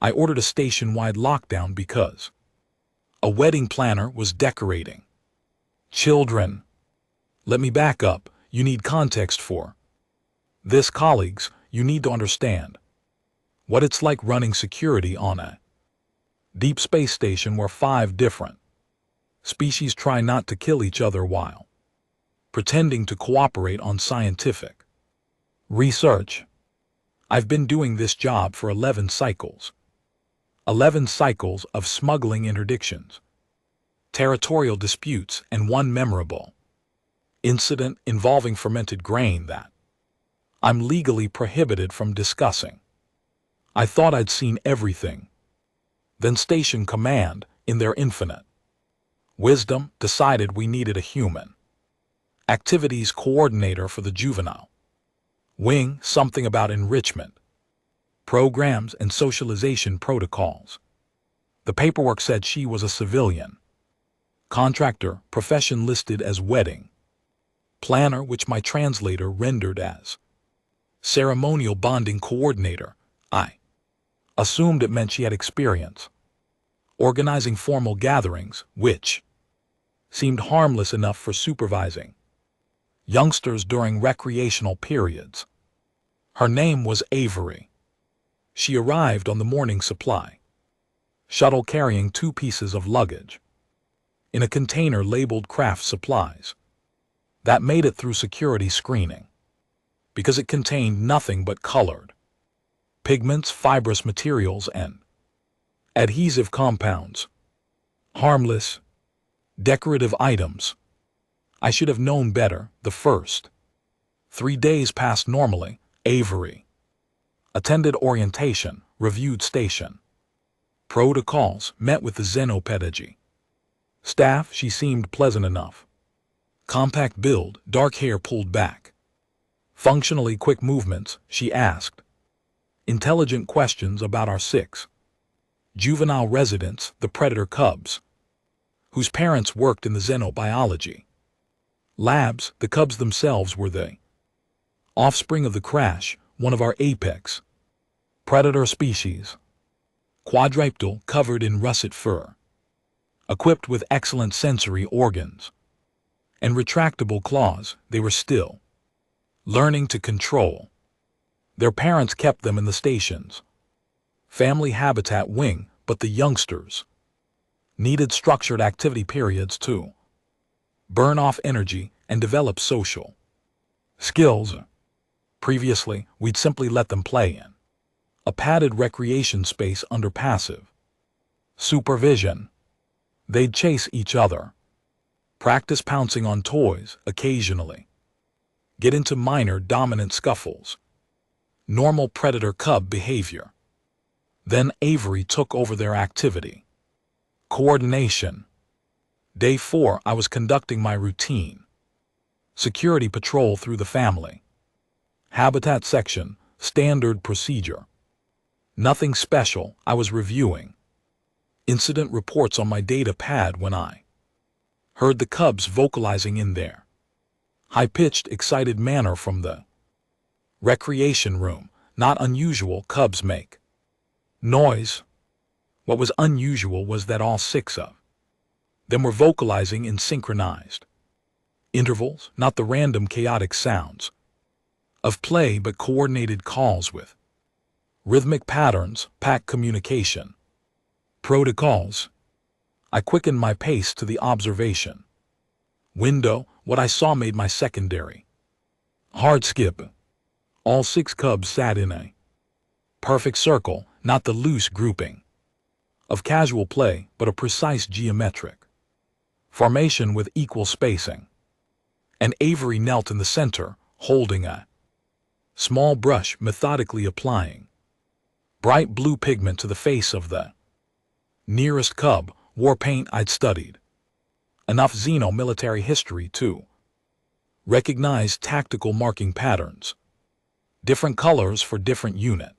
I ordered a station-wide lockdown because a wedding planner was decorating. Children. Let me back up. You need context for this, colleagues. You need to understand what it's like running security on a deep space station where 5 different species try not to kill each other while pretending to cooperate on scientific research. I've been doing this job for 11 cycles. 11 cycles of smuggling interdictions, territorial disputes, and one memorable incident involving fermented grain that I'm legally prohibited from discussing. I thought I'd seen everything. Then Station Command, in their infinite wisdom, decided we needed a human activities coordinator for the juvenile wing, something about enrichment programs and socialization protocols. The paperwork said she was a civilian contractor, profession listed as wedding planner, which my translator rendered as ceremonial bonding coordinator. I assumed it meant she had experience organizing formal gatherings, which seemed harmless enough for supervising youngsters during recreational periods. Her name was Avery. She arrived on the morning supply shuttle carrying 2 pieces of luggage in a container labeled craft supplies that made it through security screening because it contained nothing but colored pigments, fibrous materials, and adhesive compounds. Harmless, decorative items. I should have known better. The first 3 days passed normally. Avery attended orientation, reviewed station protocols, met with the xenopedagogy staff. She seemed pleasant enough. Compact build, dark hair pulled back. Functionally quick movements. She asked intelligent questions about our 6 juvenile residents, the predator cubs, whose parents worked in the xenobiology labs. The cubs themselves were the offspring of the crash, one of our apex predator species, quadrupedal, covered in russet fur, equipped with excellent sensory organs and retractable claws. They were still learning to control. Their parents kept them in the station's family habitat wing, but the youngsters needed structured activity periods to burn off energy and develop social skills. Previously, we'd simply let them play in a padded recreation space under passive supervision. They'd chase each other, practice pouncing on toys, occasionally get into minor dominant scuffles. Normal predator-cub behavior. Then Avery took over their activity coordination. Day 4, I was conducting my routine security patrol through the family habitat section. Standard procedure. Nothing special. I was reviewing incident reports on my data pad when I heard the cubs vocalizing in their high-pitched, excited manner from the recreation room. Not unusual. Cubs make noise. What was unusual was that all 6 of them were vocalizing in synchronized intervals, not the random chaotic sounds of play, but coordinated calls with rhythmic patterns. Pack communication protocols. I quickened my pace to the observation window. What I saw made my secondary hard skip. All 6 cubs sat in a perfect circle, not the loose grouping of casual play, but a precise geometric formation with equal spacing. And Avery knelt in the center, holding a small brush, methodically applying bright blue pigment to the face of the nearest cub. War paint. I'd studied enough Xeno military history to recognize tactical marking patterns, different colors for different unit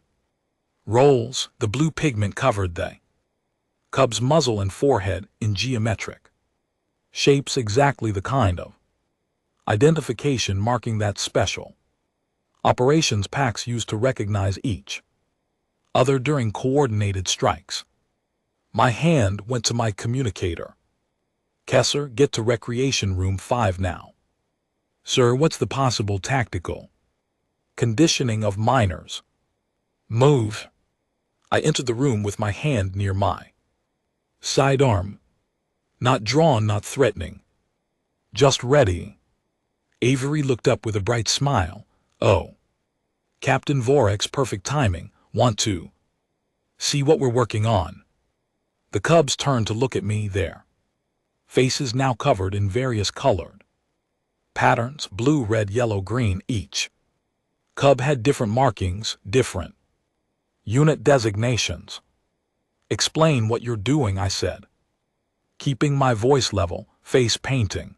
roles. The blue pigment covered the cub's muzzle and forehead in geometric shapes, exactly the kind of identification marking that special operations packs used to recognize each other during coordinated strikes. My hand went to my communicator. Kessler, get to Recreation Room 5 now. Sir, what's the possible tactical conditioning of minors? Move. I entered the room with my hand near my sidearm. Not drawn, not threatening. Just ready. Avery looked up with a bright smile. Oh. Captain Vorek's perfect timing. Want to see what we're working on? The cubs turned to look at me there. Faces now covered in various colored patterns, blue, red, yellow, green each. Cub had different markings, different unit designations. Explain what you're doing, I said, keeping my voice level, face painting.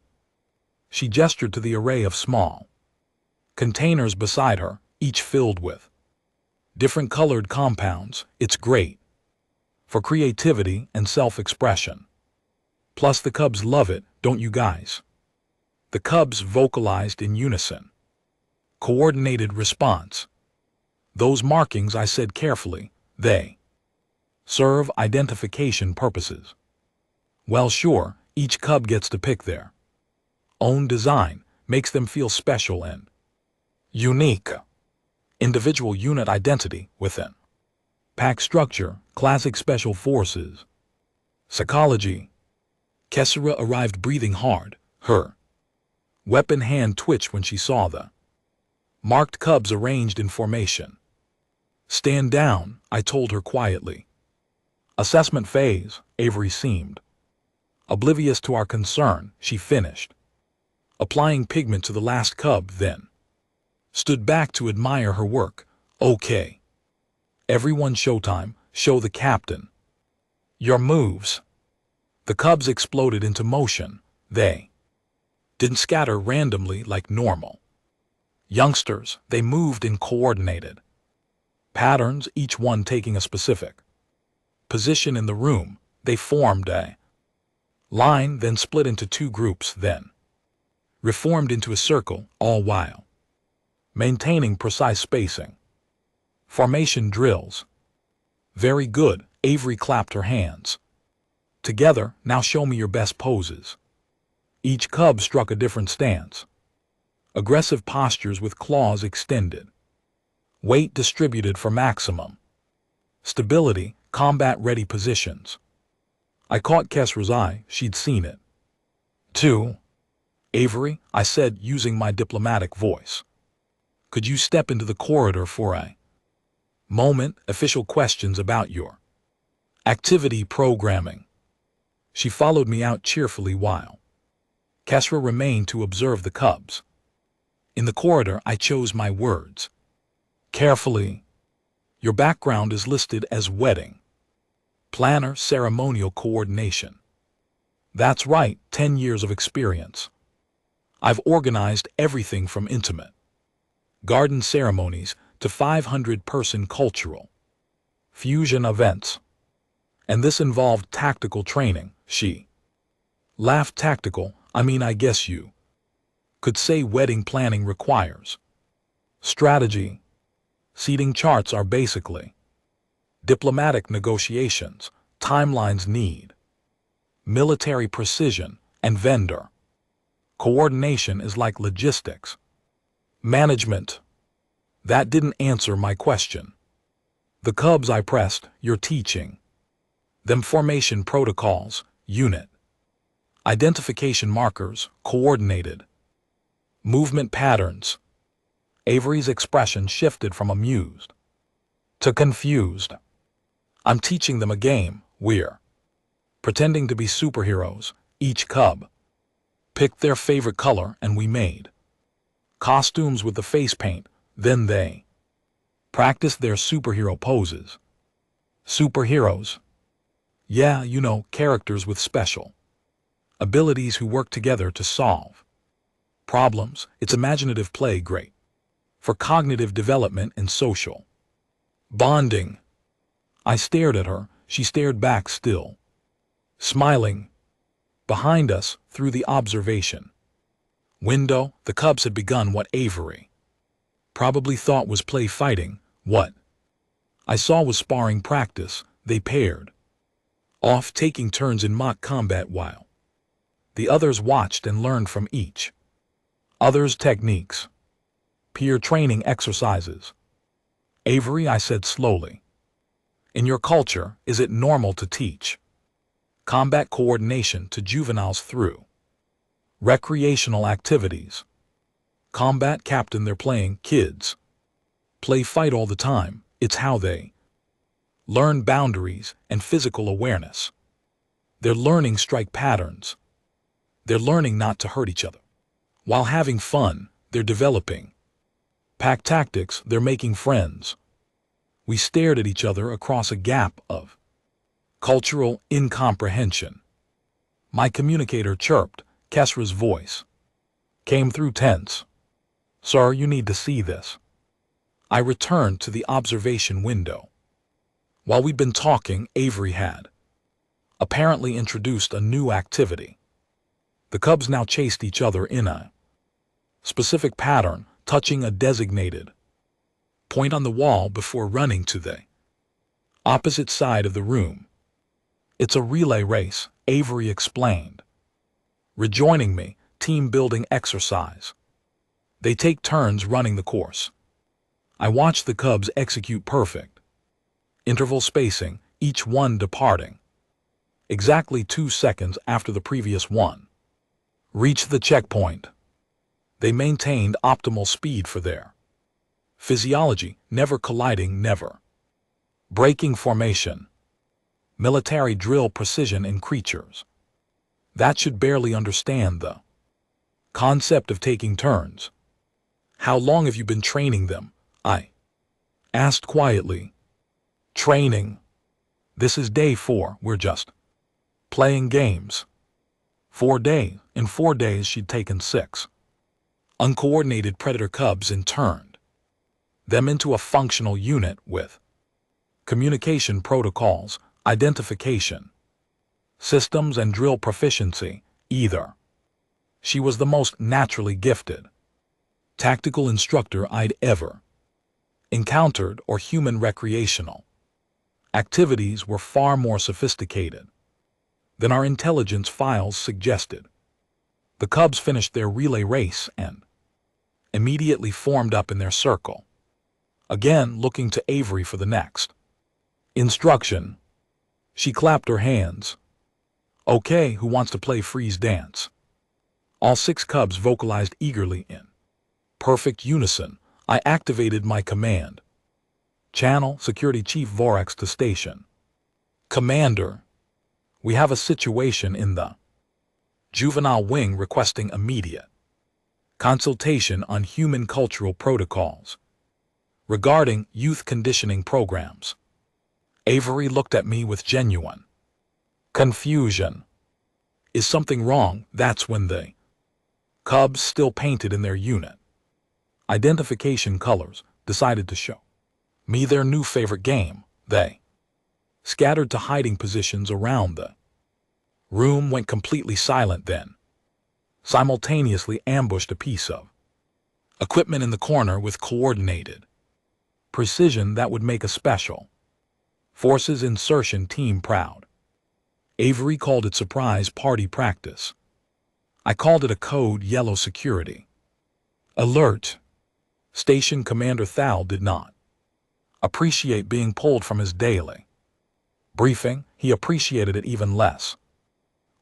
She gestured to the array of small containers beside her, each filled with different colored compounds. It's great for creativity and self-expression. Plus the cubs love it, don't you guys? The cubs vocalized in unison. Coordinated response. Those markings, I said carefully, they serve identification purposes. Well, sure, each cub gets to pick their own design, makes them feel special and unique. Individual unit identity within pack structure, classic special forces. Psychology. Kessera arrived breathing hard. Her weapon hand twitched when she saw the marked cubs arranged in formation. Stand down, I told her quietly. Assessment phase. Avery seemed oblivious to our concern. She finished applying pigment to the last cub, then stood back to admire her work. Okay. Everyone, showtime. Show the captain your moves. The cubs exploded into motion. They didn't scatter randomly like normal youngsters. They moved in coordinated patterns, each one taking a specific position in the room. They formed a line, then split into two groups, then reformed into a circle, all while maintaining precise spacing. Formation drills. Very good. Avery clapped her hands together. Now show me your best poses. Each cub struck a different stance. Aggressive postures with claws extended. Weight distributed for maximum stability, combat-ready positions. I caught Kessera's eye. She'd seen it too. Avery, I said, using my diplomatic voice, could you step into the corridor for a moment? Official questions about your activity programming. She followed me out cheerfully while Kessera remained to observe the cubs. In the corridor, I chose my words carefully. Your background is listed as wedding planner, ceremonial coordination. That's right, 10 years of experience. I've organized everything from intimate garden ceremonies to 500-person cultural fusion events. And this involved tactical training. She laughed. Tactical? I mean, I guess you could say wedding planning requires strategy. Seating charts are basically diplomatic negotiations. Timelines need military precision, and vendor coordination is like logistics management. That didn't answer my question. The cubs, I pressed, you're teaching them formation protocols, unit identification markers, coordinated movement patterns. Avery's expression shifted from amused to confused. I'm teaching them a game. We're pretending to be superheroes. Each cub picked their favorite color and we made costumes with the face paint. Then they practiced their superhero poses. Superheroes? Yeah, you know, characters with special abilities who work together to solve problems. It's imaginative play, great for cognitive development and social bonding. I stared at her. She stared back, still smiling. Behind us, through the observation window, the cubs had begun what Avery probably thought was play fighting. What I saw was sparring practice. They paired off, taking turns in mock combat while the others watched and learned from each other's techniques. Peer training exercises. Avery, I said slowly, in your culture, is it normal to teach combat coordination to juveniles through recreational activities? Combat captain, they're playing. Kids play fight all the time. It's how they learn boundaries and physical awareness. They're learning strike patterns. They're learning not to hurt each other. While having fun, they're developing pack tactics. They're making friends. We stared at each other across a gap of cultural incomprehension. My communicator chirped. Kesra's voice came through tense. Sir, you need to see this. I returned to the observation window. While we'd been talking, Avery had apparently introduced a new activity. The cubs now chased each other in a specific pattern, touching a designated point on the wall before running to the opposite side of the room. It's a relay race, Avery explained, rejoining me. Team building exercise. They take turns running the course. I watch the cubs execute perfect interval spacing, each one departing exactly 2 seconds after the previous one reached the checkpoint. They maintained optimal speed for their physiology, never colliding, never breaking formation. Military drill precision in creatures that should barely understand the concept of taking turns. How long have you been training them? I asked quietly. Training. This is day 4. We're just playing games. 4 days. In 4 days, she'd taken 6 uncoordinated predator cubs and turned them into a functional unit with communication protocols, identification systems, and drill proficiency. Either she was the most naturally gifted tactical instructor I'd ever encountered, or human recreational activities were far more sophisticated than our intelligence files suggested. The cubs finished their relay race and immediately formed up in their circle, again looking to Avery for the next instruction. She clapped her hands. Okay, who wants to play freeze dance? All 6 cubs vocalized eagerly in perfect unison. I activated my command channel. Security Chief Vorax to station. Commander, we have a situation in the juvenile wing requesting immediate consultation on human cultural protocols regarding youth conditioning programs. Avery looked at me with genuine confusion. Is something wrong? That's when the cubs, still painted in their unit identification colors, decided to show me their new favorite game. They scattered to hiding positions around the room, went completely silent, then simultaneously ambushed a piece of equipment in the corner with coordinated precision that would make a special forces insertion team proud. Avery called it surprise party practice. I called it a code yellow security alert. Station Commander Thal did not appreciate being pulled from his daily briefing. He appreciated it even less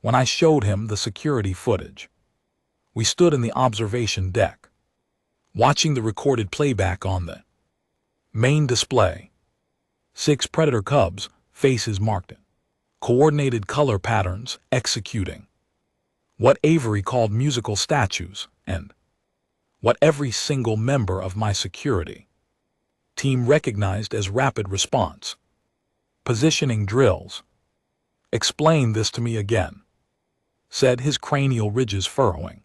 when I showed him the security footage. We stood in the observation deck, watching the recorded playback on the main display. 6 predator cubs, faces marked in coordinated color patterns, executing what Avery called musical statues, and what every single member of my security team recognized as rapid response positioning drills. Explain this to me again, said, his cranial ridges furrowing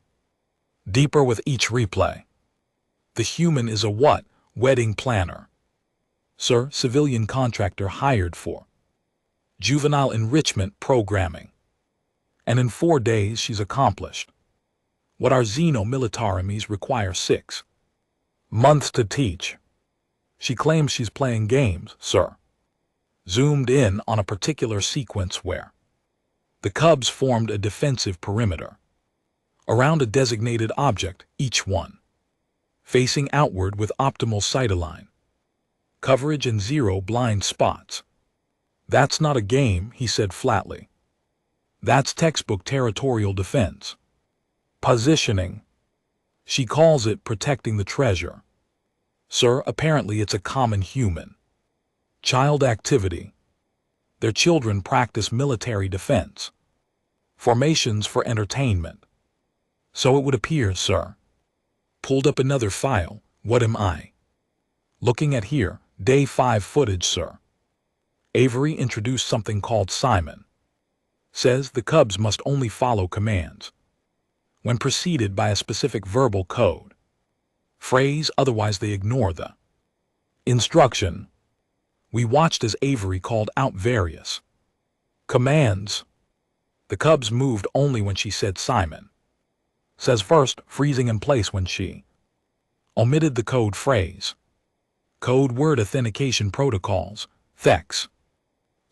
deeper with each replay. The human is a what? Wedding planner. Sir, civilian contractor hired for juvenile enrichment programming. And in 4 days she's accomplished what our xeno militarimies require 6 months to teach. She claims she's playing games, sir. Zoomed in on a particular sequence where the cubs formed a defensive perimeter around a designated object, each one facing outward with optimal sightline coverage and 0 blind spots. That's not a game, he said flatly. That's textbook territorial defense. Positioning. She calls it protecting the treasure. Sir, apparently it's a common human child activity. Their children practice military defense. Formations for entertainment. So it would appear, sir. Pulled up another file. What am I looking at here? Day 5 footage, sir. Avery introduced something called Simon. Says the cubs must only follow commands when preceded by a specific verbal code phrase, otherwise they ignore the instruction. We watched as Avery called out various commands. The cubs moved only when she said Simon. Says first, freezing in place when she omitted the code phrase. Code word authentication protocols, THEX.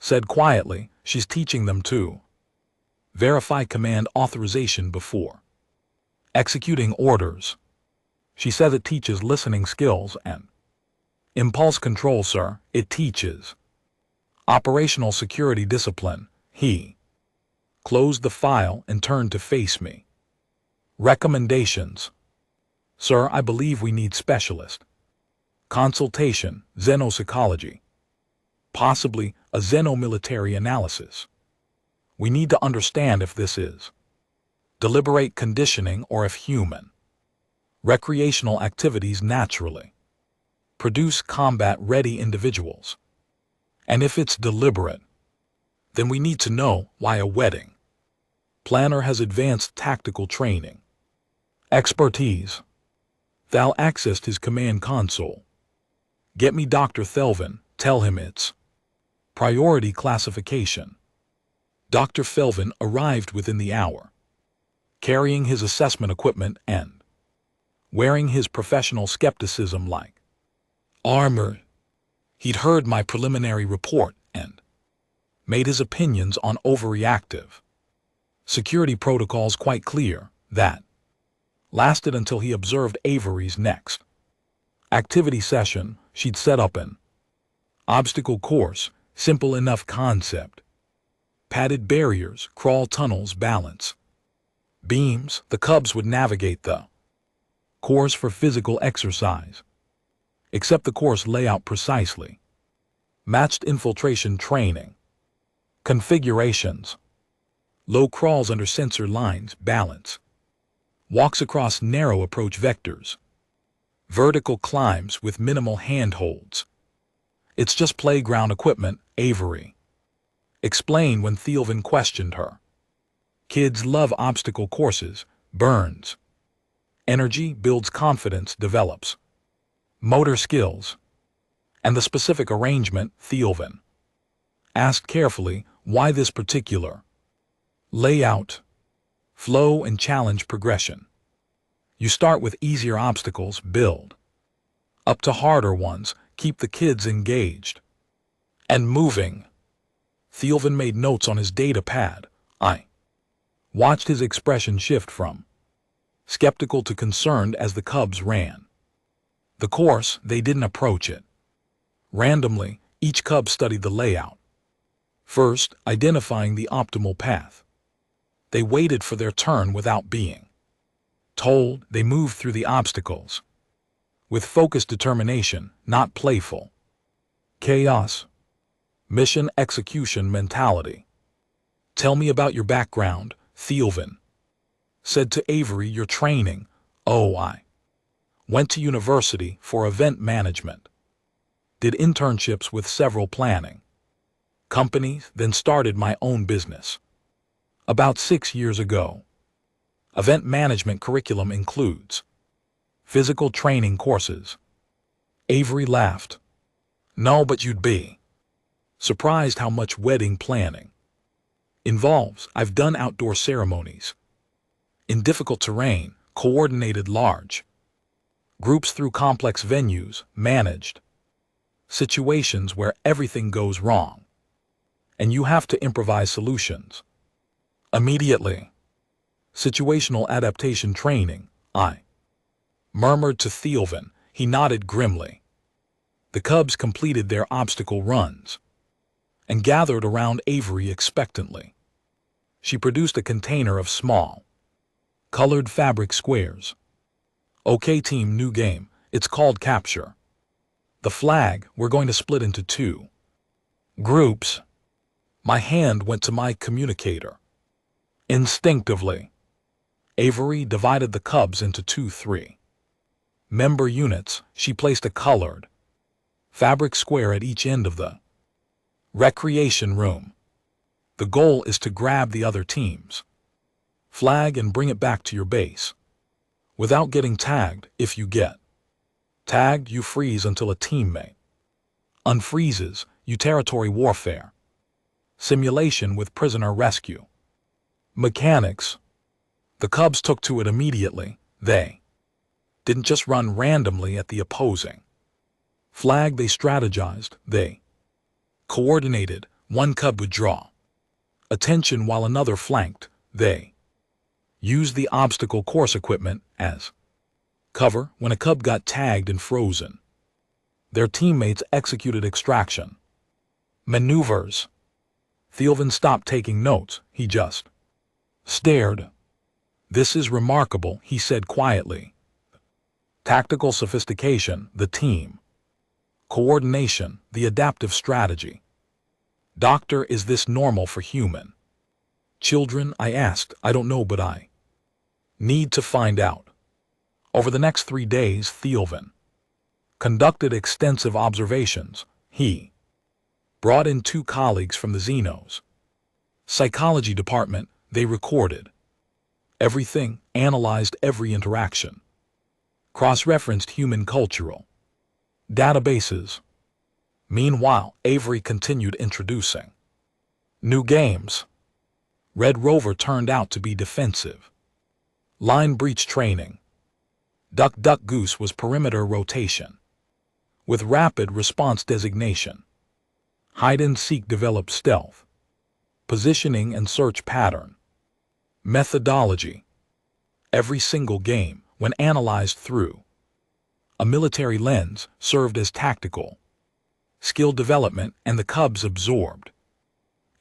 Said quietly, she's teaching them to verify command authorization before executing orders. She said it teaches listening skills and impulse control, sir. It teaches operational security discipline. He closed the file and turned to face me. Recommendations. Sir, I believe we need specialist consultation, xenopsychology, possibly a xenomilitary analysis. We need to understand if this is deliberate conditioning or if human recreational activities naturally produce combat-ready individuals. And if it's deliberate, then we need to know why a wedding planner has advanced tactical training expertise. Thal accessed his command console. Get me Dr. Thelvin, tell him it's priority classification. Dr. Thelvin arrived within the hour, carrying his assessment equipment and wearing his professional skepticism like armor. He'd heard my preliminary report and made his opinions on overreactive security protocols quite clear. That lasted until he observed Avery's next activity session. She'd set up an obstacle course, simple enough concept. Padded barriers, crawl tunnels, balance beams. The cubs would navigate the course for physical exercise, except the course layout precisely matched infiltration training configurations. Low crawls under sensor lines, balance walks across narrow approach vectors, vertical climbs with minimal handholds. It's just playground equipment, Avery explained when Thelvin questioned her. Kids love obstacle courses, burns energy, builds confidence, develops motor skills. And the specific arrangement, Thelvin asked carefully, why this particular layout, flow and challenge progression? You start with easier obstacles, build up to harder ones, keep the kids engaged and moving. Thelvin made notes on his data pad. I watched his expression shift from skeptical to concerned as the cubs ran the course. They didn't approach it randomly. Each cub studied the layout, first identifying the optimal path. They waited for their turn without being told. They moved through the obstacles with focused determination, not playful chaos. Mission execution mentality. Tell me about your background, Thelvin said to Avery. Your training? Oh, I went to university for event management. Did internships with several planning companies, then started my own business about 6 years ago. Event management curriculum includes physical training courses. Avery laughed. No, but you'd be surprised how much wedding planning involves. I've done outdoor ceremonies in difficult terrain, coordinated large groups through complex venues, managed situations where everything goes wrong, and you have to improvise solutions. Immediately. Situational adaptation training, I murmured to Thielvin. He nodded grimly. The cubs completed their obstacle runs and gathered around Avery expectantly. She produced a container of small, colored fabric squares. Okay team, new game. It's called Capture the Flag. We're going to split into 2 groups. My hand went to my communicator. Instinctively, Avery divided the cubs into 2 3-member units. She placed a colored fabric square at each end of the recreation room. The goal is to grab the other team's flag and bring it back to your base without getting tagged. If you get tagged, you freeze until a teammate unfreezes you. Territory warfare simulation with prisoner rescue mechanics. The cubs took to it immediately. They didn't just run randomly at the opposing flag. They strategized. They coordinated. One cub would draw attention while another flanked. They used the obstacle course equipment as cover. When a cub got tagged and frozen, their teammates executed extraction maneuvers. Thielvin stopped taking notes. He just stared. This is remarkable, he said quietly. Tactical sophistication, the team coordination, the adaptive strategy. Doctor, is this normal for human children? I asked. I don't know, but I need to find out. Over the next 3 days, Thielvin conducted extensive observations. He brought in 2 colleagues from the Xenos psychology department. They recorded everything, analyzed every interaction, cross-referenced human cultural databases. Meanwhile, Avery continued introducing new games. Red Rover turned out to be defensive. Line breach training. Duck Duck Goose was perimeter rotation with rapid response designation. Hide and seek developed stealth, positioning and search pattern methodology. Every single game, when analyzed through a military lens, served as tactical skill development, and the cubs absorbed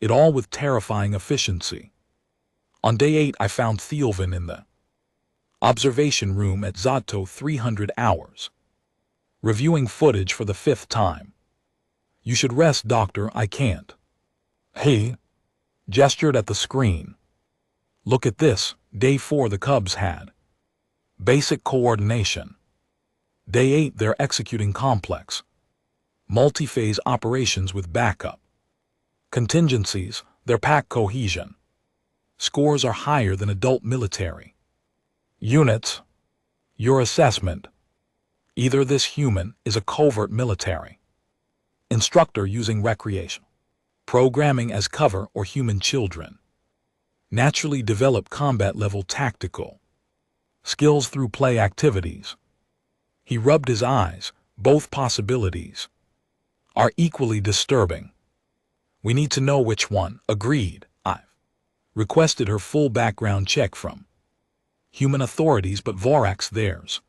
it all with terrifying efficiency. On day 8, I found Thielvin in the observation room at Zato 300 hours, reviewing footage for the 5th time. You should rest, doctor. I can't. He gestured at the screen. Look at this. Day 4, the cubs had basic coordination. Day 8, they're executing complex, multi-phase operations with backup contingencies. Their pack cohesion scores are higher than adult military units. Your assessment: either this human is a covert military instructor using recreational programming as cover, or human children naturally develop combat-level tactical skills through play activities. He rubbed his eyes. Both possibilities are equally disturbing. We need to know which one. Agreed. I've requested her full background check from human authorities, but Vorax theirs.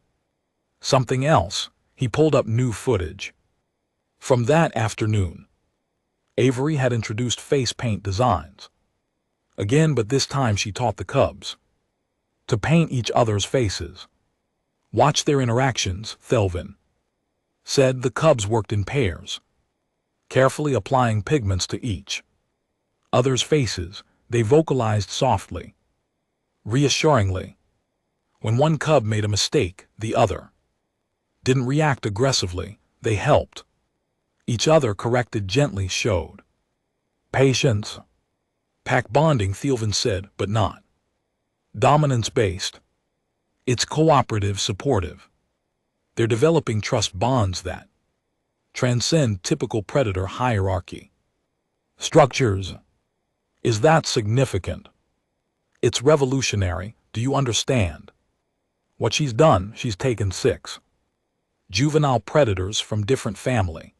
Something else. He pulled up new footage from that afternoon. Avery had introduced face paint designs again, but this time she taught the cubs to paint each other's faces. Watch their interactions, Thielvin said. The cubs worked in pairs, carefully applying pigments to each other's faces. They vocalized softly, reassuringly. When one cub made a mistake, the other didn't react aggressively. They helped each other, corrected gently, showed patience. Pack bonding, Thielvin said, but not dominance-based. It's cooperative, supportive. They're developing trust bonds that transcend typical predator hierarchy structures. Is that significant? It's revolutionary. Do you understand what she's done? She's taken 6 juvenile predators from different family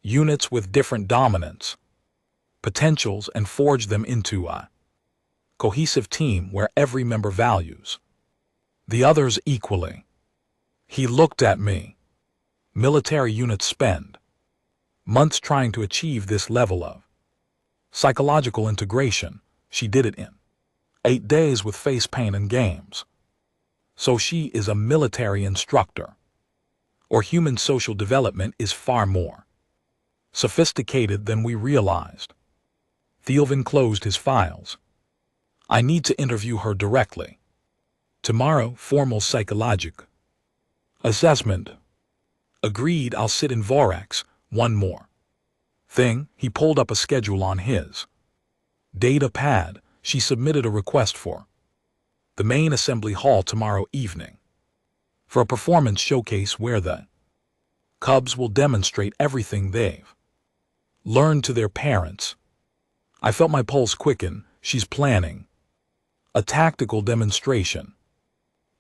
units with different dominants, potentials, and forge them into a cohesive team where every member values the others equally. He looked at me. Military units spend months trying to achieve this level of psychological integration. She did it in 8 days with face paint and games. So she is a military instructor. Or human social development is far more sophisticated than we realized. Thielvin closed his files. I need to interview her directly. Tomorrow, formal psychologic assessment. Agreed, I'll sit in Vorax. One more thing, he pulled up a schedule on his data pad. She submitted a request for the main assembly hall tomorrow evening for a performance showcase where the Cubs will demonstrate everything they've learned to their parents. I felt my pulse quicken. She's planning a tactical demonstration.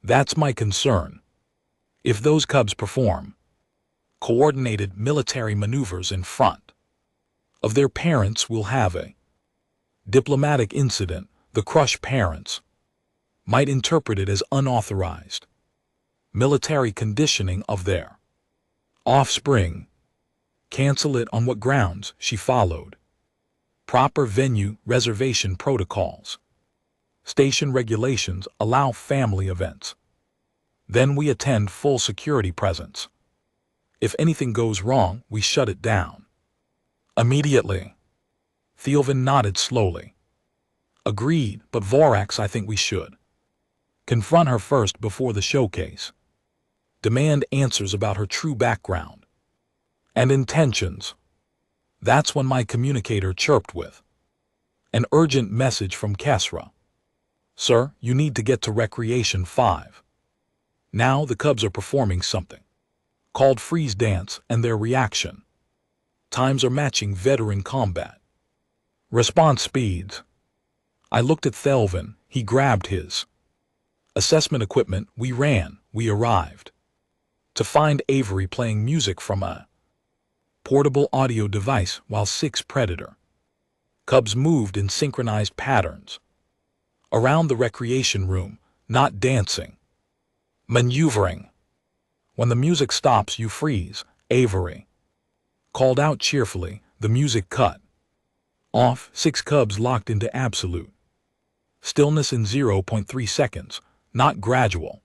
That's my concern. If those Cubs perform coordinated military maneuvers in front of their parents, we'll have a diplomatic incident. The Crush parents might interpret it as unauthorized military conditioning of their offspring. Cancel it on what grounds? She followed proper venue reservation protocols. Station regulations allow family events. Then we attend full security presence. If anything goes wrong, we shut it down immediately. Thielvin nodded slowly. Agreed, but Vorax, I think we should confront her first before the showcase. Demand answers about her true background and intentions. That's when my communicator chirped with an urgent message from Kesra. Sir, you need to get to Recreation 5. Now the Cubs are performing something called freeze dance, and their reaction times are matching veteran combat response speeds. I looked at Thielvin. He grabbed his assessment equipment. We ran. We arrived to find Avery playing music from a portable audio device while 6 Predator Cubs moved in synchronized patterns around the recreation room, not dancing, maneuvering. When the music stops, you freeze, Avery called out cheerfully. The music cut off. 6 Cubs locked into absolute stillness in 0.3 seconds, not gradual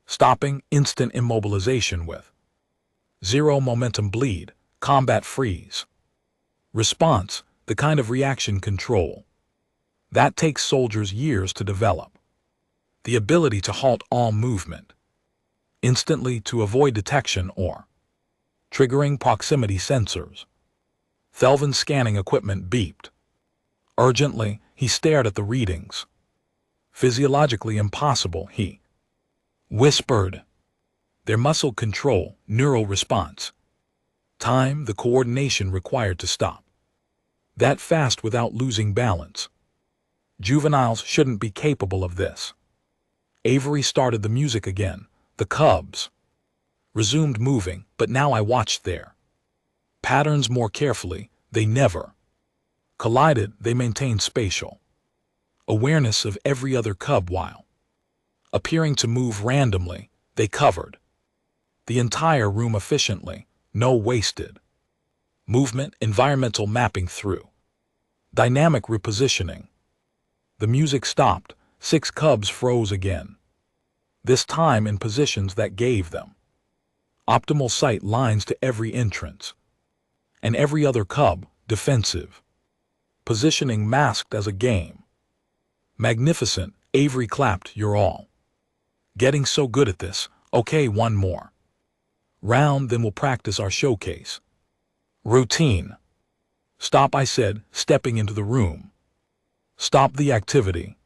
stopping, instant immobilization with 0 momentum bleed, combat freeze. Response, the kind of reaction control that takes soldiers years to develop. The ability to halt all movement instantly to avoid detection or triggering proximity sensors. Thielvin's scanning equipment beeped. Urgently, he stared at the readings. Physiologically impossible, he whispered. Their muscle control, neural response. Time, the coordination required to stop that fast without losing balance. Juveniles shouldn't be capable of this. Avery started the music again. The Cubs resumed moving, but now I watched their patterns more carefully. They never collided. They maintained spatial awareness of every other Cub while appearing to move randomly. They covered the entire room efficiently. No wasted movement. Environmental mapping through dynamic repositioning. The music stopped. 6 Cubs froze again, this time in positions that gave them optimal sight lines to every entrance. And every other Cub, defensive positioning masked as a game. Magnificent, Avery clapped. You're all getting so good at this. Okay, one more round, then we'll practice our showcase routine. Stop, I said, stepping into the room. Stop the activity.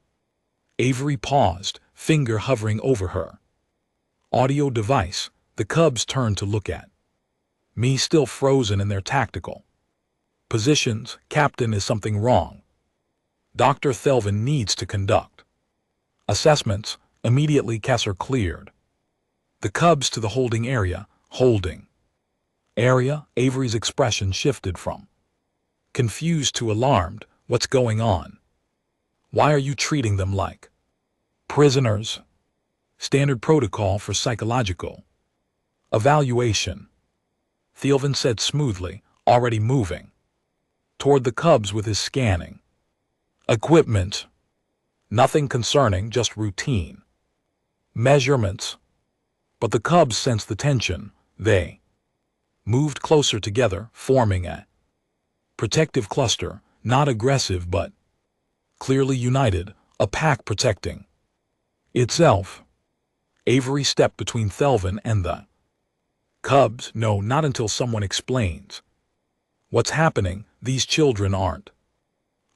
Avery paused, finger hovering over her audio device. The Cubs turned to look at me, still frozen in their tactical positions. Captain, is something wrong? Dr. Thielvin needs to conduct assessments immediately. Kessler cleared the Cubs to the holding area. Holding area. Avery's expression shifted from confused to alarmed. What's going on? Why are you treating them like prisoners? Standard protocol for psychological evaluation, Thielven said smoothly, already moving toward the cubs with his scanning equipment. Nothing concerning, just routine measurements. But the cubs sensed the tension. They moved closer together, forming a protective cluster, not aggressive but clearly united, a pack protecting itself. Avery stepped between Thielven and the cubs. No, not until someone explains what's happening. These children aren't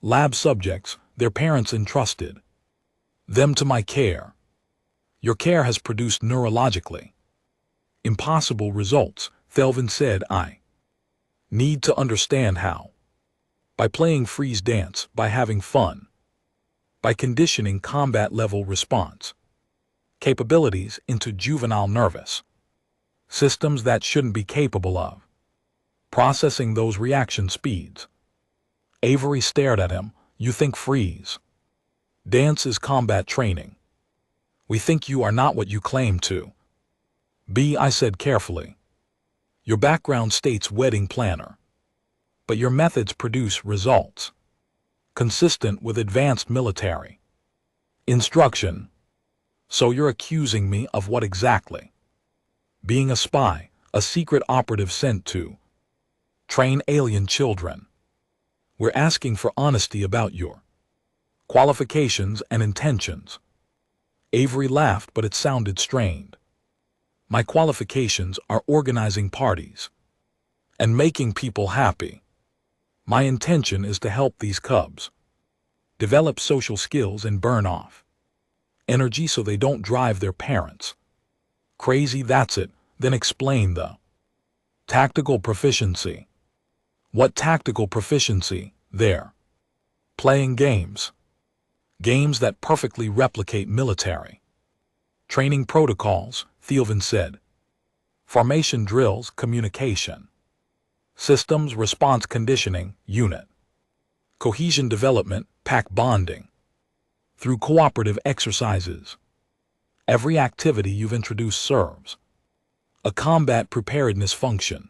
lab subjects. Their parents entrusted them to my care. Your care has produced neurologically impossible results, Thielven said. I need to understand how. By playing freeze dance, by having fun, by conditioning combat-level response capabilities into juvenile nervous systems that shouldn't be capable of processing those reaction speeds. Avery stared at him. You think freeze dance is combat training? We think you are not what you claim to be, I said carefully. Your background states wedding planner, but your methods produce results consistent with advanced military instruction. So you're accusing me of what exactly? Being a spy, a secret operative sent to train alien children. We're asking for honesty about your qualifications and intentions. Avery laughed, but it sounded strained. My qualifications are organizing parties and making people happy. My intention is to help these cubs develop social skills and burn off energy so they don't drive their parents crazy. That's it. Then explain the tactical proficiency. What tactical proficiency? They're playing games. Games that perfectly replicate military training protocols, Thielven said. Formation drills, communication systems, response conditioning, unit cohesion development, pack bonding. Through cooperative exercises, every activity you've introduced serves a combat preparedness function.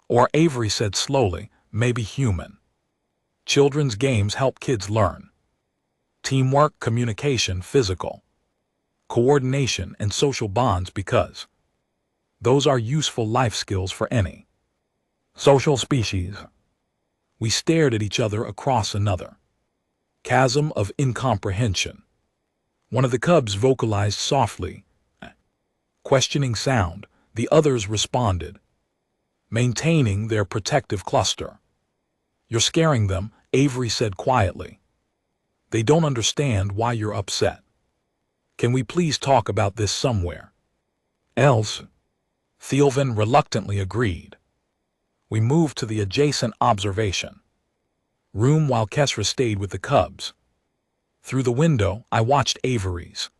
Or, Avery said slowly, maybe human. Children's games help kids learn teamwork, communication, physical coordination, and social bonds because those are useful life skills for any social species. We stared at each other across another chasm of incomprehension. One of the cubs vocalized softly, questioning sound. The others responded, maintaining their protective cluster. You're scaring them, Avery said quietly. They don't understand why you're upset. Can we please talk about this somewhere else? Thielven reluctantly agreed. We moved to the adjacent observation room while Kesra stayed with the cubs. Through the window, I watched Avery's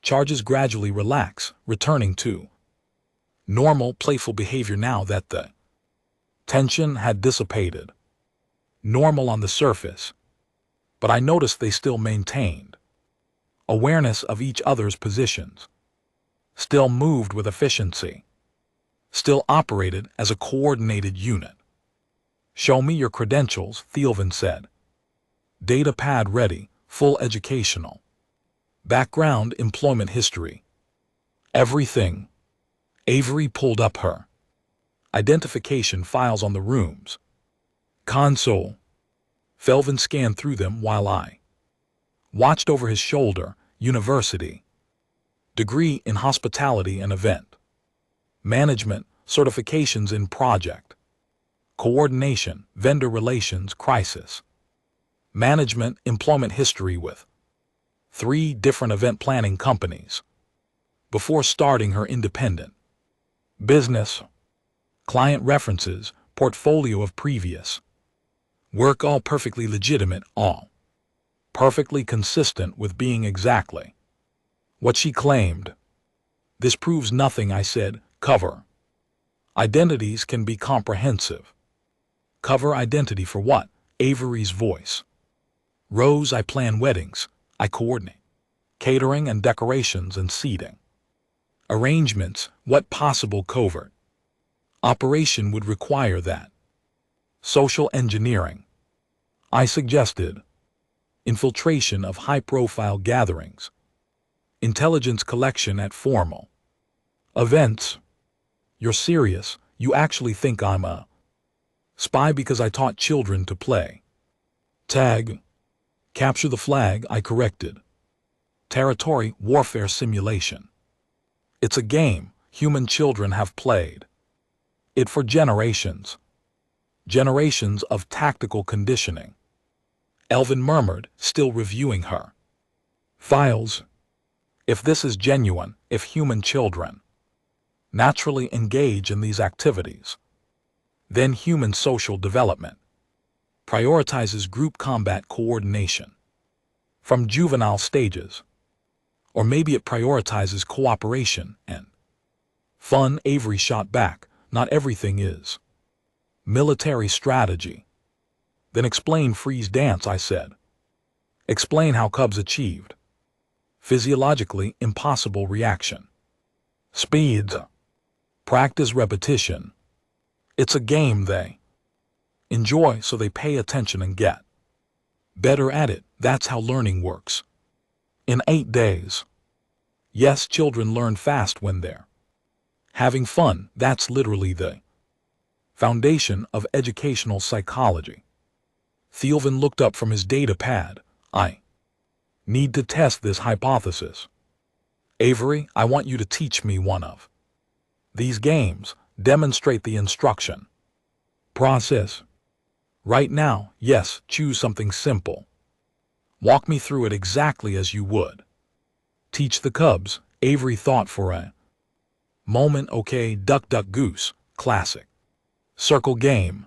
charges gradually relax, returning to normal, playful behavior now that the tension had dissipated. Normal on the surface, but I noticed they still maintained awareness of each other's positions, still moved with efficiency, still operated as a coordinated unit. Show me your credentials, Thielven said. Data pad ready, full educational background, employment history. Everything. Avery pulled up her identification files on the room's console. Thielven scanned through them while I watched over his shoulder. University degree in hospitality and event management, certifications in project coordination, vendor relations, crisis management, employment history with 3 different event planning companies before starting her independent business, client references, portfolio of previous work, all perfectly legitimate, all perfectly consistent with being exactly what she claimed. This proves nothing, I said. Cover. Identities can be comprehensive. Cover identity for what? Avery's voice. Rose, I plan weddings. I coordinate. Catering and decorations and seating. Arrangements, what possible covert operation would require that? Social engineering. I suggested. Infiltration of high-profile gatherings. Intelligence collection at formal events. You're serious? You actually think I'm a spy because I taught children to play tag? Capture the flag, I corrected. Territory warfare simulation. It's a game human children have played it for generations. Generations of tactical conditioning. Elvin murmured, still reviewing her files. If this is genuine, if human children naturally engage in these activities, then human social development prioritizes group combat coordination from juvenile stages. Or maybe it prioritizes cooperation and fun. Avery shot back. Not everything is military strategy. Then explain freeze dance, I said. Explain how Cubs achieved physiologically impossible reaction. Speeds. Practice repetition. It's a game they enjoy, so they pay attention and get better at it. That's how learning works. In 8 days. Yes, children learn fast when they're having fun. That's literally the foundation of educational psychology. Thielvin looked up from his data pad. I need to test this hypothesis. Avery, I want you to teach me one of these games. Demonstrate the instruction process. Right now, yes, choose something simple. Walk me through it exactly as you would teach the Cubs. Avery thought for a moment. Okay, duck, duck, goose, classic circle game.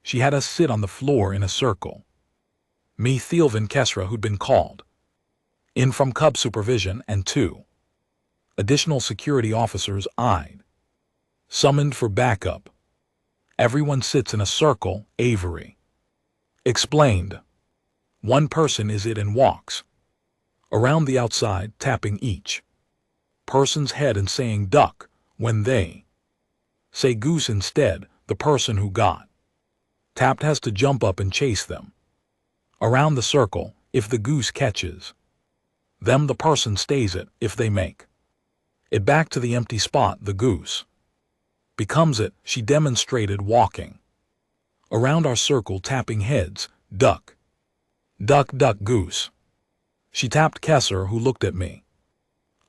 She had us sit on the floor in a circle. Me, Thielvin, Kesra, who'd been called in from Cub supervision, and 2 additional security officers eyed, summoned for backup. Everyone sits in a circle, Avery explained. One person is it and walks around the outside, tapping each person's head and saying duck. When they say goose instead, the person who got tapped has to jump up and chase them around the circle. If the goose catches them, the person stays it. If they make it back to the empty spot, the goose becomes it. She demonstrated walking around our circle, tapping heads. Duck, duck, duck, goose. She tapped Kesser, who looked at me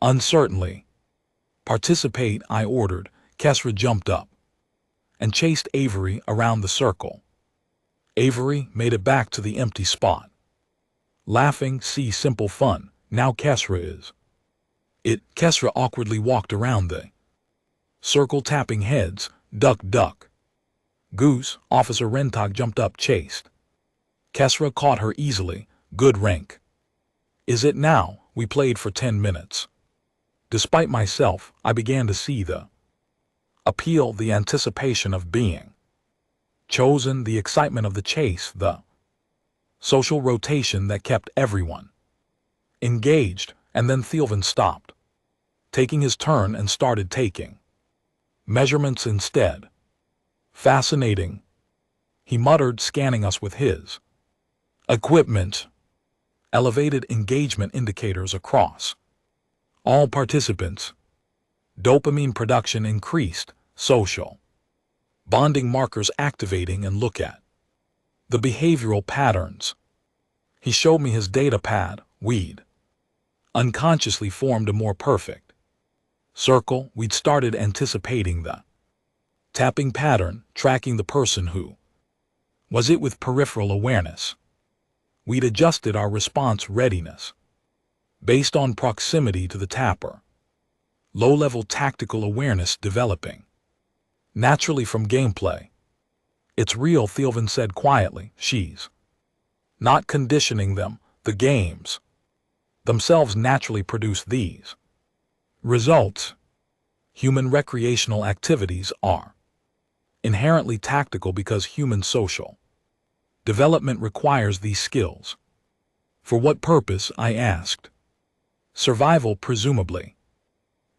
uncertainly. Participate, I ordered. Kesra jumped up and chased Avery around the circle. Avery made it back to the empty spot, laughing. See, simple fun. Now Kesra is it. Kesra awkwardly walked around the circle, tapping heads. Duck, duck, goose. Officer Rentag jumped up, chased. Kesra caught her easily. Good rank. Is it now? We played for 10 minutes. Despite myself, I began to see the appeal, the anticipation of being chosen, the excitement of the chase, the social rotation that kept everyone engaged. And then Thielvin stopped taking his turn and started taking measurements instead. Fascinating, he muttered, scanning us with his equipment. Elevated engagement indicators across all participants. Dopamine production increased. Social bonding markers activating. And look at the behavioral patterns. He showed me his data pad. We'd unconsciously formed a more perfect circle. We'd started anticipating the tapping pattern, tracking the person who was it with peripheral awareness. We'd adjusted our response readiness based on proximity to the tapper. Low-level tactical awareness developing naturally from gameplay. It's real, Thielvin said quietly. She's not conditioning them. The games themselves naturally produce these results. Human recreational activities are inherently tactical because human social development requires these skills. For what purpose, I asked. Survival, presumably.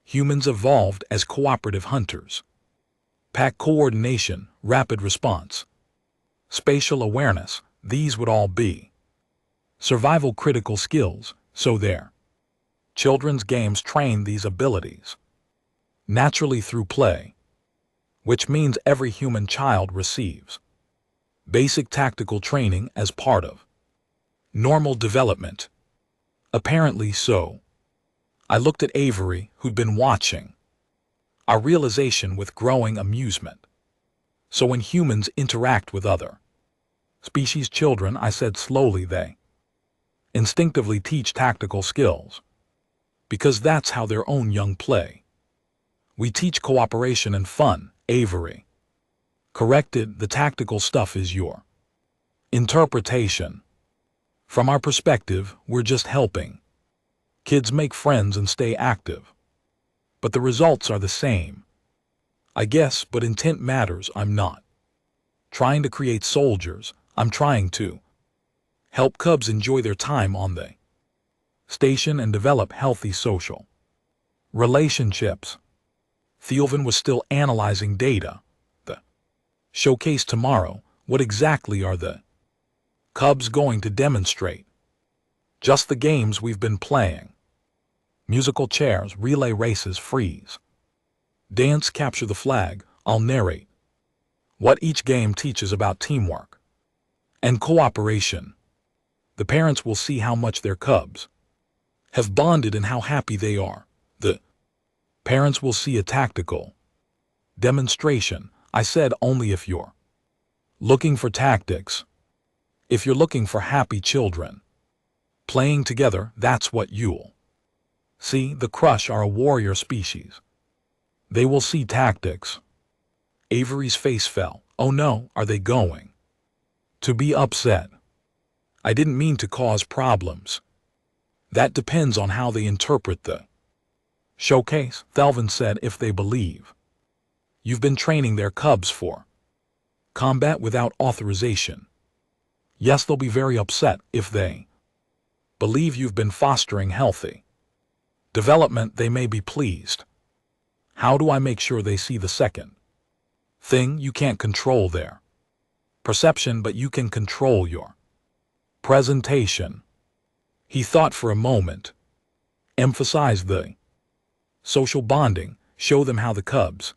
Humans evolved as cooperative hunters. Pack coordination, rapid response, spatial awareness, these would all be survival critical skills, so their children's games train these abilities naturally through play, which means every human child receives basic tactical training as part of normal development. Apparently so. I looked at Avery, who'd been watching, our realization with growing amusement. So when humans interact with other species children, I said slowly, they instinctively teach tactical skills, because that's how their own young play. We teach cooperation and fun, Avery corrected. The tactical stuff is your interpretation. From our perspective, we're just helping kids make friends and stay active. But the results are the same. I guess, but intent matters. I'm not trying to create soldiers. I'm trying to help cubs enjoy their time on the station and develop healthy social relationships. Thielvin was still analyzing data. The showcase tomorrow, what exactly are the cubs going to demonstrate? Just the games we've been playing. Musical chairs, relay races, freeze, dance, capture the flag. I'll narrate what each game teaches about teamwork and cooperation. The parents will see how much their cubs have bonded and how happy they are. The parents will see a tactical demonstration. I said only if you're looking for tactics. If you're looking for happy children playing together, that's what you'll see. The Crush are a warrior species. They will see tactics. Avery's face fell. Oh no, are they going to be upset? I didn't mean to cause problems. That depends on how they interpret the showcase, Thielvin said. If they believe you've been training their cubs for combat without authorization, yes, they'll be very upset. If they believe you've been fostering healthy development, they may be pleased. How do I make sure they see the second thing? You can't control their perception, but you can control your presentation. He thought for a moment. Emphasize the social bonding, show them how the cubs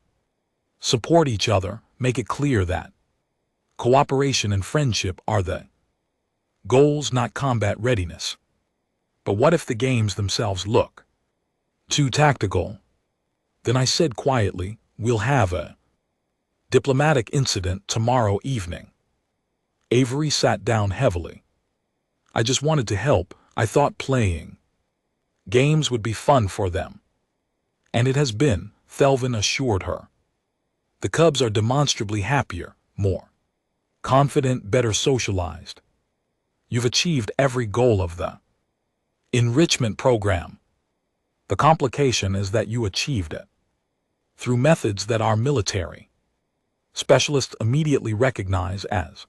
support each other, make it clear that cooperation and friendship are the goals, not combat readiness. But what if the games themselves look too tactical? Then I said quietly, we'll have a diplomatic incident tomorrow evening. Avery sat down heavily. I just wanted to help. I thought playing games would be fun for them. And it has been, Thielvin assured her. The cubs are demonstrably happier, more confident, better socialized. You've achieved every goal of the enrichment program. The complication is that you achieved it through methods that our military specialists immediately recognize as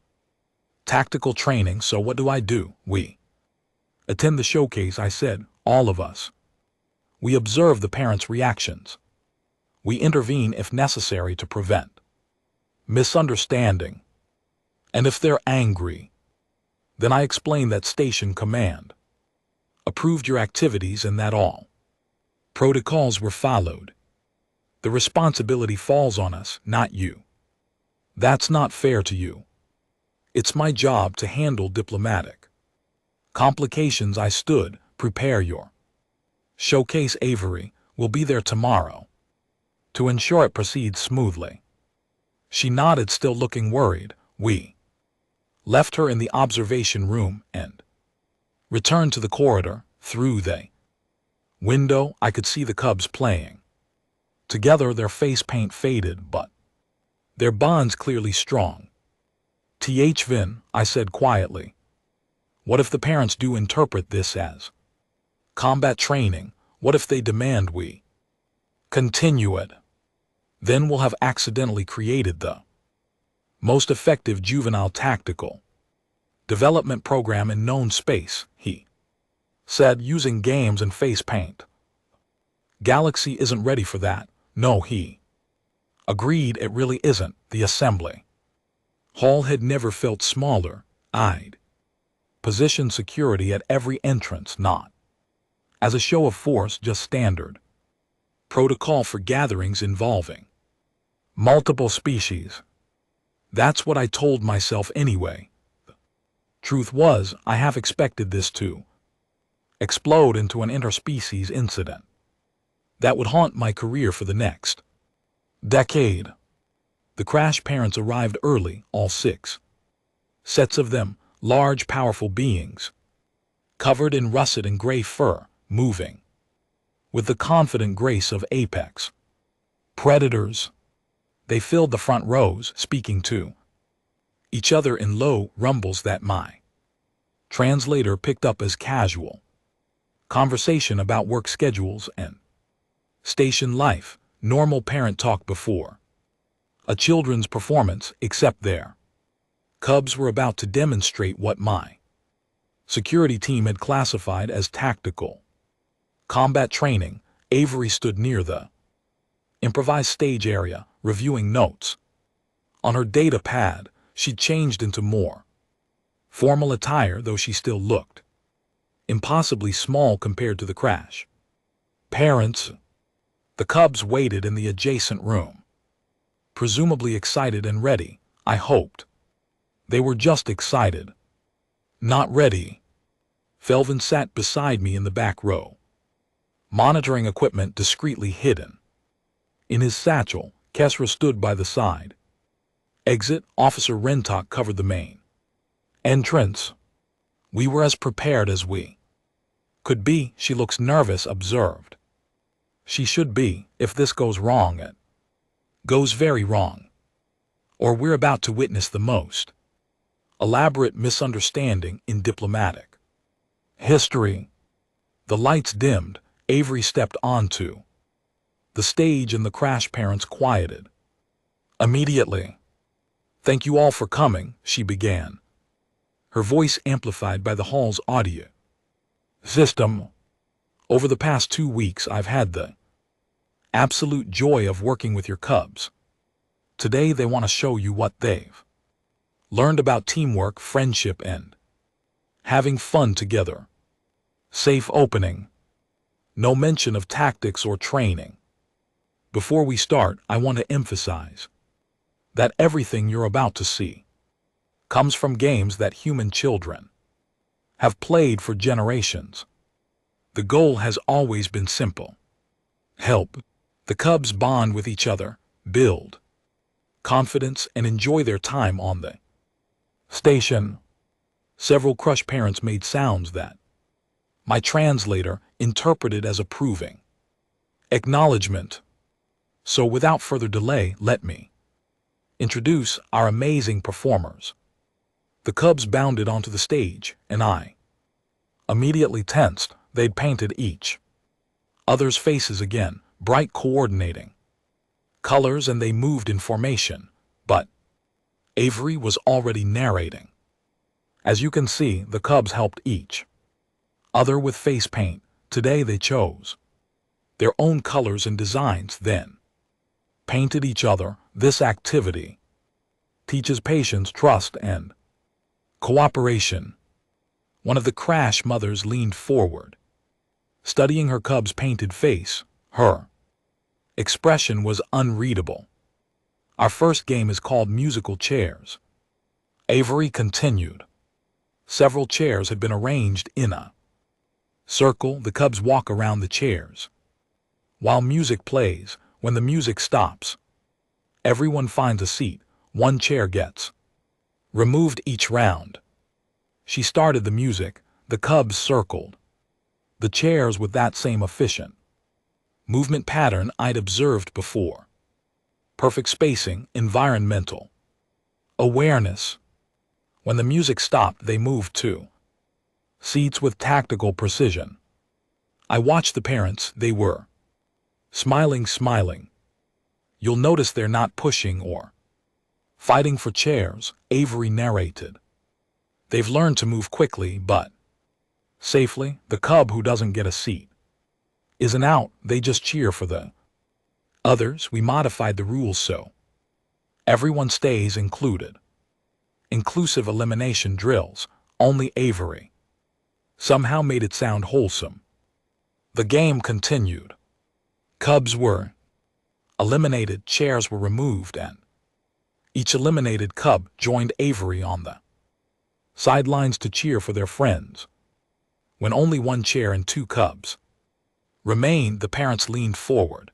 tactical training. So what do? We attend the showcase, I said, all of us. We observe the parents' reactions. We intervene if necessary to prevent misunderstanding. And if they're angry, then I explain that Station Command approved your activities and that all protocols were followed. The responsibility falls on us, not you. That's not fair to you. It's my job to handle diplomatic complications. I stood. Prepare your showcase. Avery will be there tomorrow to ensure it proceeds smoothly. She nodded, still looking worried. We left her in the observation room and returned to the corridor. Through the window, I could see the cubs playing together. Their face paint faded, but their bonds clearly strong. Thielvin, I said quietly, what if the parents do interpret this as combat training? What if they demand we continue it? Then we'll have accidentally created the most effective juvenile tactical development program in known space, he said, using games and face paint. Galaxy isn't ready for that. No, he agreed, it really isn't. The assembly hall had never felt smaller. I'd positioned security at every entrance, not as a show of force, just standard protocol for gatherings involving multiple species. That's what I told myself anyway. Truth was, I half expected this to explode into an interspecies incident that would haunt my career for the next decade. The Crash parents arrived early, all 6 sets of them, large, powerful beings, covered in russet and gray fur, moving with the confident grace of apex predators. They filled the front rows, speaking to each other in low rumbles that my translator picked up as casual conversation about work schedules and station life, normal parent talk before a children's performance, except their cubs were about to demonstrate what my security team had classified as tactical combat training. Avery stood near the improvised stage area, reviewing notes. On her data pad, she changed into more formal attire, though she still looked impossibly small compared to the Crash parents. The cubs waited in the adjacent room, presumably excited and ready. I hoped they were just excited, not ready. Felvin sat beside me in the back row, monitoring equipment discreetly hidden in his satchel. Kesra stood by the side exit. Officer Rentok covered the main entrance. We were as prepared as we could be. She looks nervous, observed. She should be. If this goes wrong, it goes very wrong. Or we're about to witness the most elaborate misunderstanding in diplomatic history. The lights dimmed. Avery stepped onto the stage and the Crash parents quieted immediately. Thank you all for coming, she began, her voice amplified by the hall's audio system. Over the past 2 weeks, I've had the absolute joy of working with your cubs. Today they want to show you what they've learned about teamwork, friendship, and having fun together. Safe opening. No mention of tactics or training. Before we start, I want to emphasize that everything you're about to see comes from games that human children have played for generations. The goal has always been simple: help the cubs bond with each other, build confidence, and enjoy their time on the station. Several Crush parents made sounds that my translator interpreted as approving acknowledgement. So without further delay, let me introduce our amazing performers. The cubs bounded onto the stage, and I immediately tensed. They'd painted each other's faces again, bright coordinating colors, and they moved in formation. But Avery was already narrating. As you can see, the cubs helped each other with face paint. Today they chose their own colors and designs, then painted each other. This activity teaches patience, trust, and cooperation. One of the Crash mothers leaned forward, studying her cub's painted face. Her expression was unreadable. Our first game is called Musical Chairs, Avery continued. Several chairs had been arranged in a circle. The cubs walk around the chairs while music plays. When the music stops, everyone finds a seat. One chair gets removed each round. She started the music. The cubs circled the chairs with that same efficient movement pattern I'd observed before. Perfect spacing, environmental awareness. When the music stopped, they moved to seats with tactical precision. I watched the parents. They were smiling. You'll notice they're not pushing or fighting for chairs, Avery narrated. They've learned to move quickly, but safely. The cub who doesn't get a seat isn't out, they just cheer for the others. We modified the rules so everyone stays included. Inclusive elimination drills, only Avery somehow made it sound wholesome. The game continued. Cubs were eliminated, chairs were removed, and each eliminated cub joined Avery on the sidelines to cheer for their friends. When only one chair and two cubs remained, the parents leaned forward.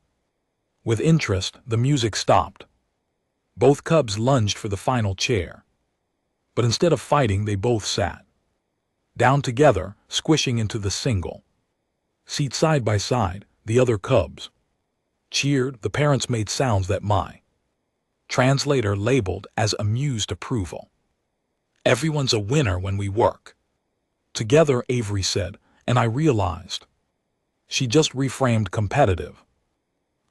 With interest, the music stopped. Both cubs lunged for the final chair. But instead of fighting, they both sat down together, squishing into the single seat side by side. The other cubs cheered. The parents made sounds that my translator labeled as amused approval. Everyone's a winner when we work together, Avery said, and I realized she just reframed competitive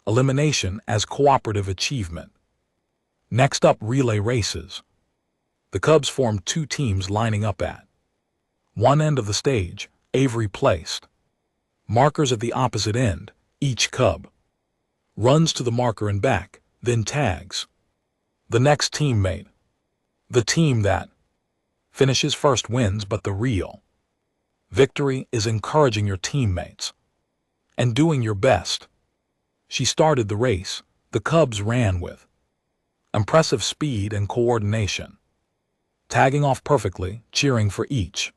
elimination as cooperative achievement. Next up, relay races. The cubs formed two teams lining up at one end of the stage. Avery placed markers at the opposite end. Each cub runs to the marker and back, then tags the next teammate. The team that finishes first wins, but the real victory is encouraging your teammates and doing your best. She started the race. The cubs ran with impressive speed and coordination, tagging off perfectly, cheering for each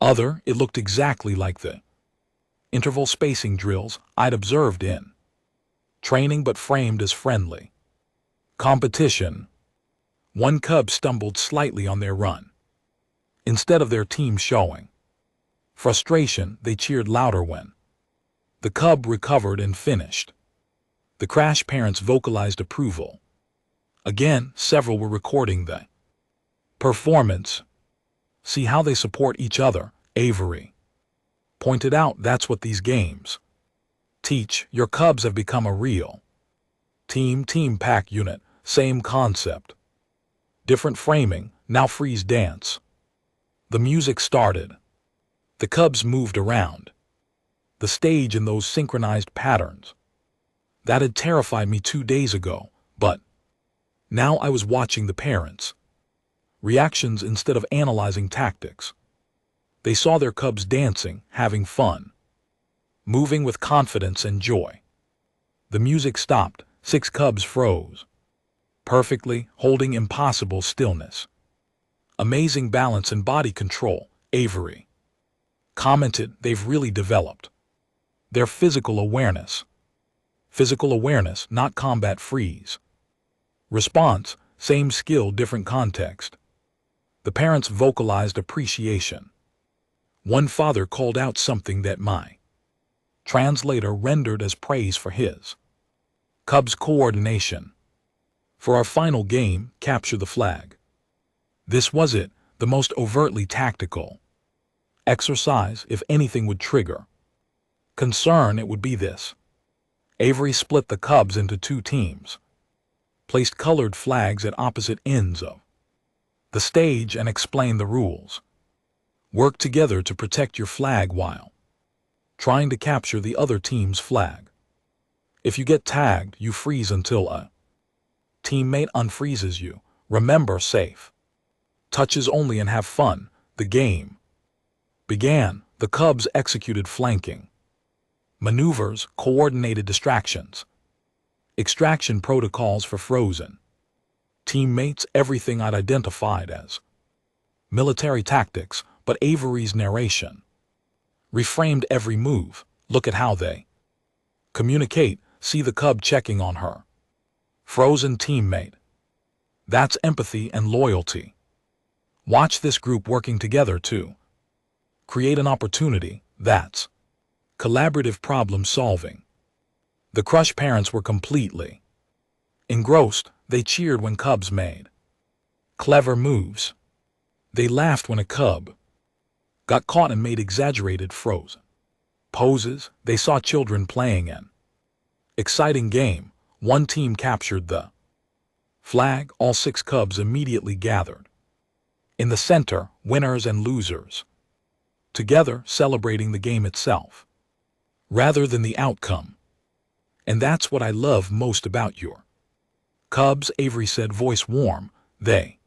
other. It looked exactly like the interval spacing drills I'd observed in training, but framed as friendly competition. One cub stumbled slightly on their run. Instead of their team showing frustration, they cheered louder when the cub recovered and finished. The crash parents vocalized approval. Again, several were recording the performance. See how they support each other, Avery pointed out. That's what these games teach. Your cubs have become a real team pack unit. Same concept, different framing. Now freeze dance. The music started. The cubs moved around the stage in those synchronized patterns. That had terrified me 2 days ago, but now I was watching the parents' reactions instead of analyzing tactics. They saw their cubs dancing, having fun, moving with confidence and joy. The music stopped. 6 cubs froze perfectly, holding impossible stillness. Amazing balance and body control, Avery commented. They've really developed their physical awareness. Physical awareness, not combat freeze. Response, same skill, different context. The parents vocalized appreciation. One father called out something that my translator rendered as praise for his cubs' coordination. For our final game, capture the flag. This was it, the most overtly tactical exercise. If anything would trigger concern, it would be this. Avery split the cubs into 2 teams, placed colored flags at opposite ends of the stage, and explained the rules. Work together to protect your flag while trying to capture the other team's flag. If you get tagged, you freeze until a teammate unfreezes you. Remember, safe touches only and have fun. The game began. The cubs executed flanking maneuvers, coordinated distractions, extraction protocols for frozen teammates, everything I'd identified as military tactics, but Avery's narration reframed every move. Look at how they communicate. See the cub checking on her frozen teammate. That's empathy and loyalty. Watch this group working together to create an opportunity. That's collaborative problem solving. The crush parents were completely engrossed. They cheered when cubs made clever moves. They laughed when a cub got caught and made exaggerated frozen poses. They saw children playing an exciting game, One team captured the flag. All 6 cubs immediately gathered. In the center, winners and losers, together celebrating the game itself, rather than the outcome. And that's what I love most about your cubs, Avery said, voice warm. They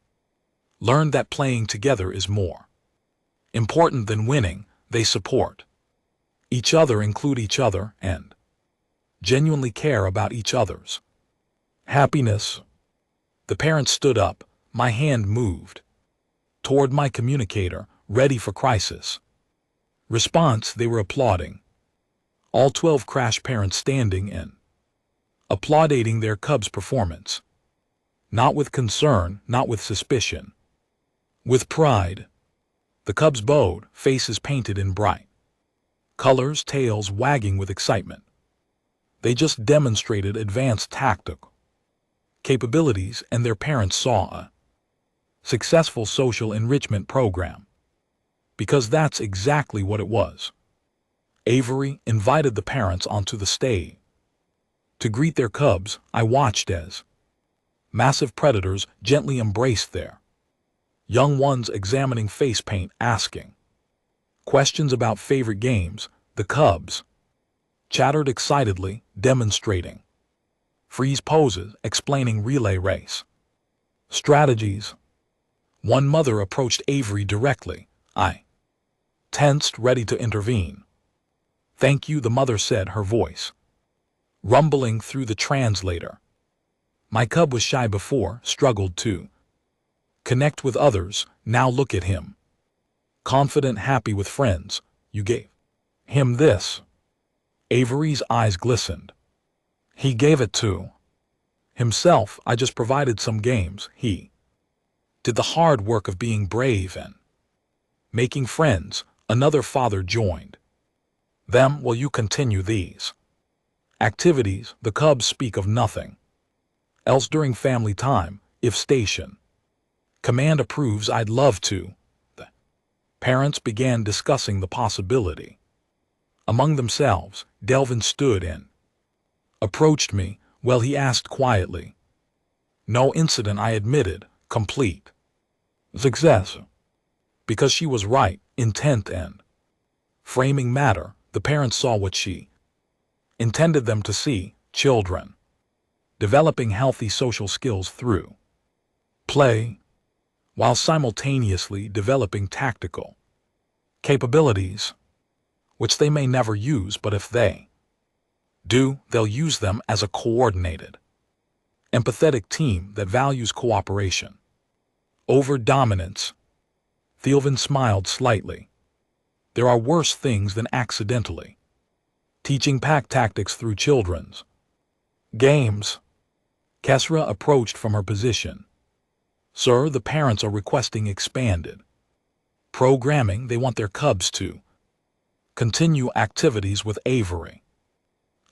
learned that playing together is more important than winning. They support each other, include each other, and genuinely care about each other's happiness. The parents stood up. My hand moved toward my communicator, ready for crisis response. They were applauding. All 12 Crash parents standing in, applauding their cub's performance. Not with concern, not with suspicion. With pride. The cubs bowed, faces painted in bright colors, tails wagging with excitement. They just demonstrated advanced tactical capabilities, and their parents saw a successful social enrichment program. Because that's exactly what it was. Avery invited the parents onto the stage to greet their cubs. I watched as massive predators gently embraced their young ones, examining face paint, asking questions about favorite games. The cubs chattered excitedly, demonstrating freeze poses, explaining relay race strategies. One mother approached Avery directly. I tensed, ready to intervene. Thank you, the mother said, her voice rumbling through the translator. My cub was shy before, struggled to connect with others. Now look at him. Confident, happy with friends. You gave him this. Avery's eyes glistened. He gave it to himself. I just provided some games. He did the hard work of being brave and making friends. Another father joined them. Will you continue these activities? The cubs speak of nothing else during family time. If station command approves, I'd love to. The parents began discussing the possibility among themselves. Delvin stood and approached me. Well, he asked quietly. No incident, I admitted. Complete success. Because she was right, intent and framing matter. The parents saw what she intended them to see. Children developing healthy social skills through play, while simultaneously developing tactical capabilities, which they may never use, but if they do, they'll use them as a coordinated, empathetic team that values cooperation over dominance. Thielvin smiled slightly. There are worse things than accidentally teaching pack tactics through children's games. Kesra approached from her position. Sir, the parents are requesting expanded programming. They want their cubs to continue activities with Avery.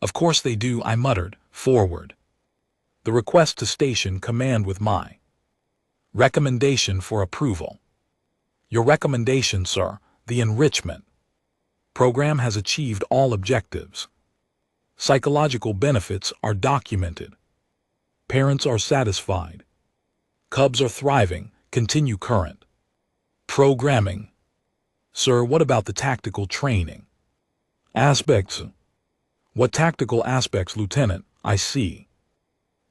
Of course they do, I muttered. Forward the request to station command with my recommendation for approval. Your recommendation, sir. The enrichment program has achieved all objectives. Psychological benefits are documented. Parents are satisfied. Cubs are thriving. Continue current programming. Sir, what about the tactical training aspects? What tactical aspects, Lieutenant? I see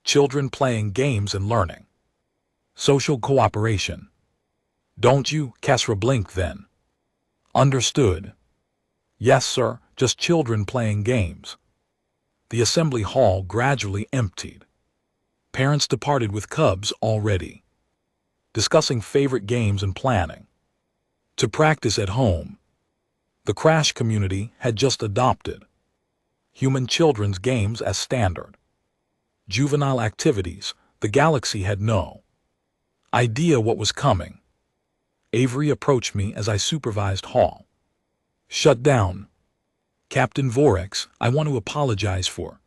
children playing games and learning social cooperation. Don't you? Kesra blinked then. Understood. Yes, sir, just children playing games. The assembly hall gradually emptied. Parents departed with cubs already discussing favorite games and planning to practice at home. The Crash community had just adopted human children's games as standard juvenile activities. The galaxy had no idea what was coming. Avery approached me as I supervised Hall. Shut down. Captain Vorex, I want to apologize for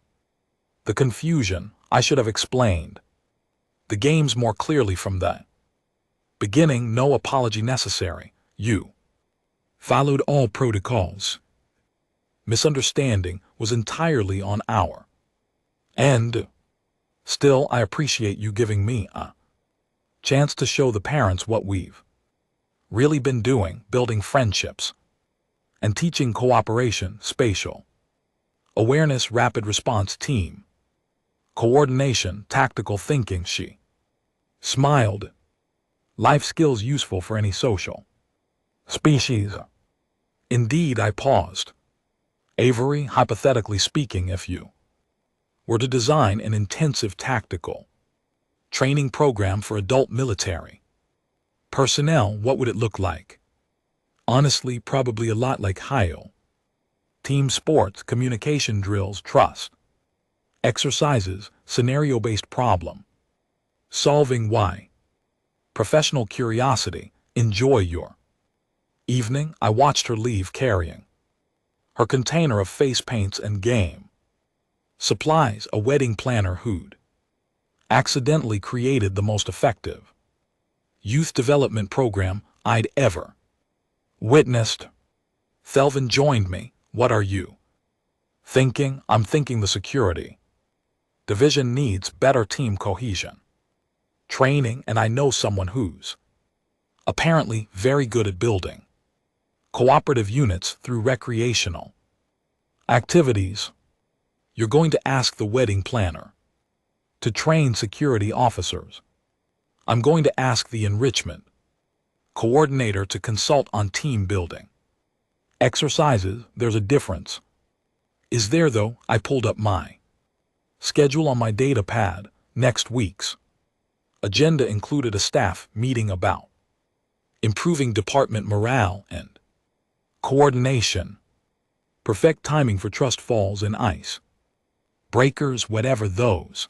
the confusion. I should have explained the games more clearly from the beginning. No apology necessary. You followed all protocols. Misunderstanding was entirely on our end. Still, I appreciate you giving me a chance to show the parents what we've really been doing, building friendships and teaching cooperation, spatial awareness, rapid response, team coordination, tactical thinking. She smiled. Life skills useful for any social species. Indeed, I paused. Avery, hypothetically speaking, if you were to design an intensive tactical training program for adult military personnel, what would it look like? Honestly, probably a lot like HIO. Team sports, communication drills, trust exercises, scenario-based problem solving. Why? Professional curiosity. Enjoy your evening. I watched her leave carrying her container of face paints and game supplies, a wedding planner who'd accidentally created the most effective youth development program I'd ever witnessed. Thelvin joined me. What are you thinking? I'm thinking the security division needs better team cohesion, training, and I know someone who's apparently very good at building cooperative units through recreational activities. You're going to ask the wedding planner to train security officers. I'm going to ask the enrichment coordinator to consult on team building exercises. There's a difference. Is there, though? I pulled up my schedule on my data pad. Next week's agenda included a staff meeting about improving department morale and coordination, perfect timing for trust falls and ice breakers, whatever those